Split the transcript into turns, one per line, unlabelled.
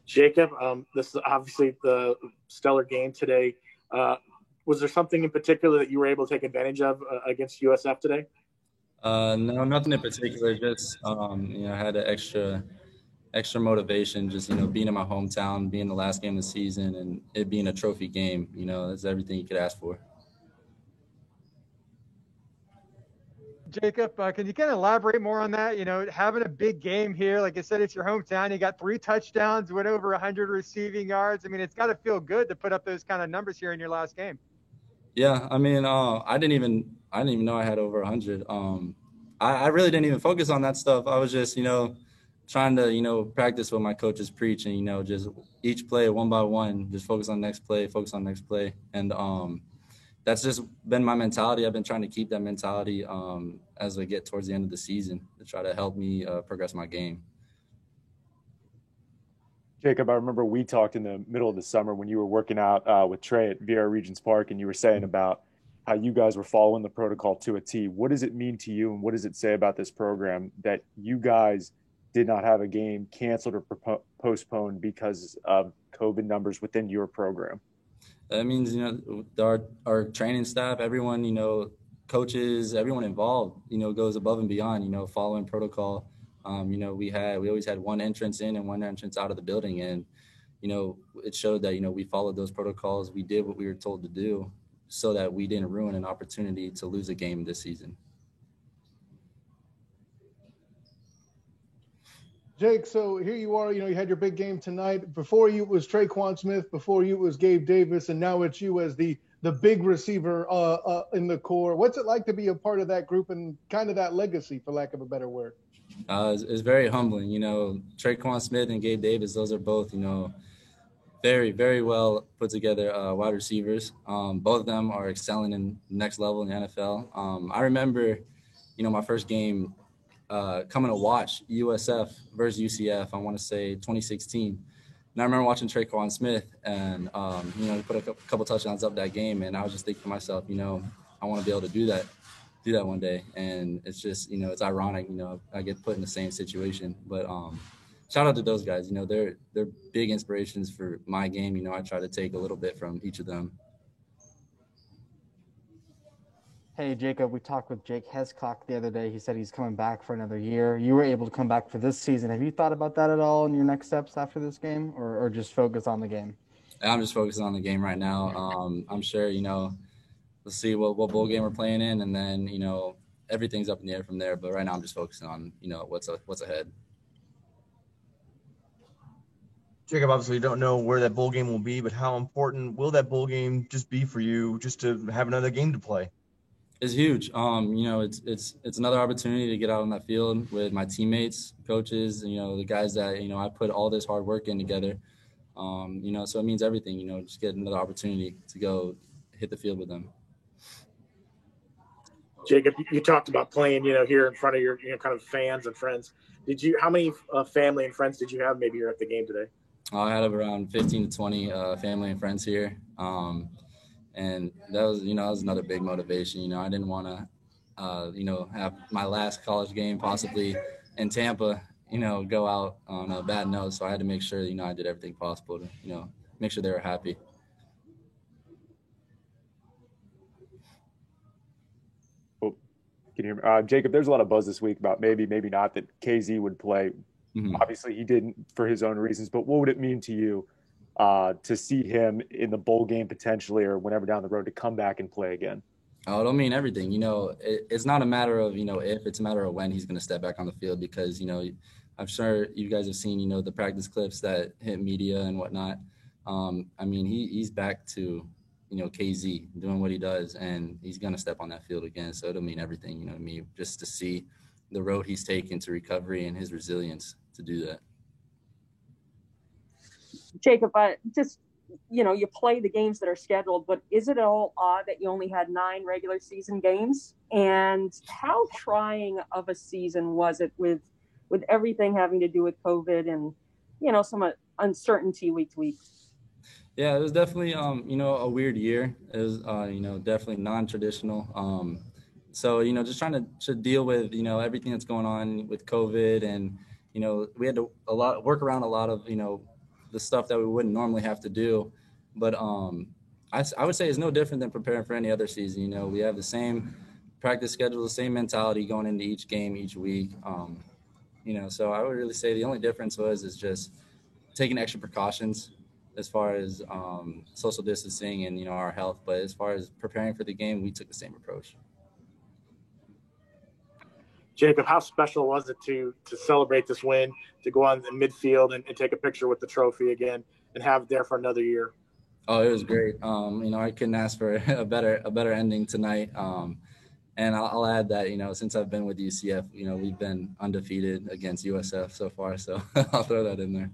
Jacob, this is obviously the stellar game today. Was there something in particular that you were able to take advantage of against USF today?
No, nothing in particular. Just I had an extra motivation. Just being in my hometown, being the last game of the season, and it being a trophy game. That's everything you could ask for.
Jacob, can you kind of elaborate more on that? Having a big game here, like I said, it's your hometown. You got 3 touchdowns, went over 100 receiving yards. I mean, it's got to feel good to put up those kind of numbers here in your last game.
Yeah, I mean, I didn't even know I had over 100. I really didn't even focus on that stuff. I was just, trying to, practice what my coaches preach and, just each play one by one, just focus on next play, and that's just been my mentality. I've been trying to keep that mentality as I get towards the end of the season to try to help me progress my game.
Jacob, I remember we talked in the middle of the summer when you were working out with Trey at Vieira Regions Park, and you were saying about how you guys were following the protocol to a T. What does it mean to you, and what does it say about this program that you guys did not have a game canceled or postponed because of COVID numbers within your program?
That means, our training staff, everyone, coaches, everyone involved, goes above and beyond, following protocol. We always had one entrance in and one entrance out of the building. And, it showed that, we followed those protocols. We did what we were told to do so that we didn't ruin an opportunity to lose a game this season.
Jake, so here you are, you had your big game tonight. Before you it was Traquan Smith, before you it was Gabe Davis, and now it's you as the big receiver in the core. What's it like to be a part of that group and kind of that legacy, for lack of a better word?
It's very humbling. Traquan Smith and Gabe Davis, those are both, very, very well put together wide receivers. Both of them are excelling in the next level in the NFL. I remember, my first game coming to watch USF versus UCF, I want to say 2016. And I remember watching Traquan Smith and, he put a couple touchdowns up that game. And I was just thinking to myself, I want to be able to do that one day. And it's just, it's ironic, I get put in the same situation. But shout out to those guys. They're big inspirations for my game. I try to take a little bit from each of them.
Hey, Jacob, we talked with Jake Hescock the other day. He said he's coming back for another year. You were able to come back for this season. Have you thought about that at all in your next steps after this game, or just focus on the game?
I'm just focusing on the game right now. I'm sure, we'll see what bowl game we're playing in, and then, everything's up in the air from there. But right now I'm just focusing on, what's ahead.
Jacob, obviously you don't know where that bowl game will be, but how important will that bowl game just be for you just to have another game to play?
It's huge. It's another opportunity to get out on that field with my teammates, coaches, the guys that, I put all this hard work in together. So it means everything, just get another opportunity to go hit the field with them.
Jacob, you talked about playing, here in front of your, kind of fans and friends. How many family and friends did you have maybe you're at the game today?
I had around 15 to 20 family and friends here. And that was, that was another big motivation. I didn't want to, have my last college game possibly in Tampa, go out on a bad note. So I had to make sure, I did everything possible to, make sure they were happy.
Oh, can you hear me? Jacob, there's a lot of buzz this week about maybe not that KZ would play. Mm-hmm. Obviously, he didn't for his own reasons, but what would it mean to you to see him in the bowl game potentially or whenever down the road to come back and play again?
Oh, it'll mean everything. It's not a matter of, if, it's a matter of when he's going to step back on the field because, I'm sure you guys have seen, the practice clips that hit media and whatnot. He's back to, KZ doing what he does and he's going to step on that field again. So it'll mean everything, to me, just to see the road he's taken to recovery and his resilience to do that.
Jacob, you play the games that are scheduled, but is it at all odd that you only had 9 regular season games? And how trying of a season was it with everything having to do with COVID and, some uncertainty week to week?
Yeah, it was definitely, a weird year. It was, definitely non-traditional. So, just trying to deal with, everything that's going on with COVID and, we had to work around a lot of, the stuff that we wouldn't normally have to do. But I would say it's no different than preparing for any other season. You know, we have the same practice schedule, the same mentality going into each game each week. You know, so I would really say the only difference is just taking extra precautions as far as social distancing and, you know, our health. But as far as preparing for the game, we took the same approach.
Jacob, how special was it to celebrate this win, to go on the midfield and take a picture with the trophy again and have it there for another year?
Oh, it was great. You know, I couldn't ask for a better ending tonight. And I'll add that, you know, since I've been with UCF, you know, we've been undefeated against USF so far. So I'll throw that in there.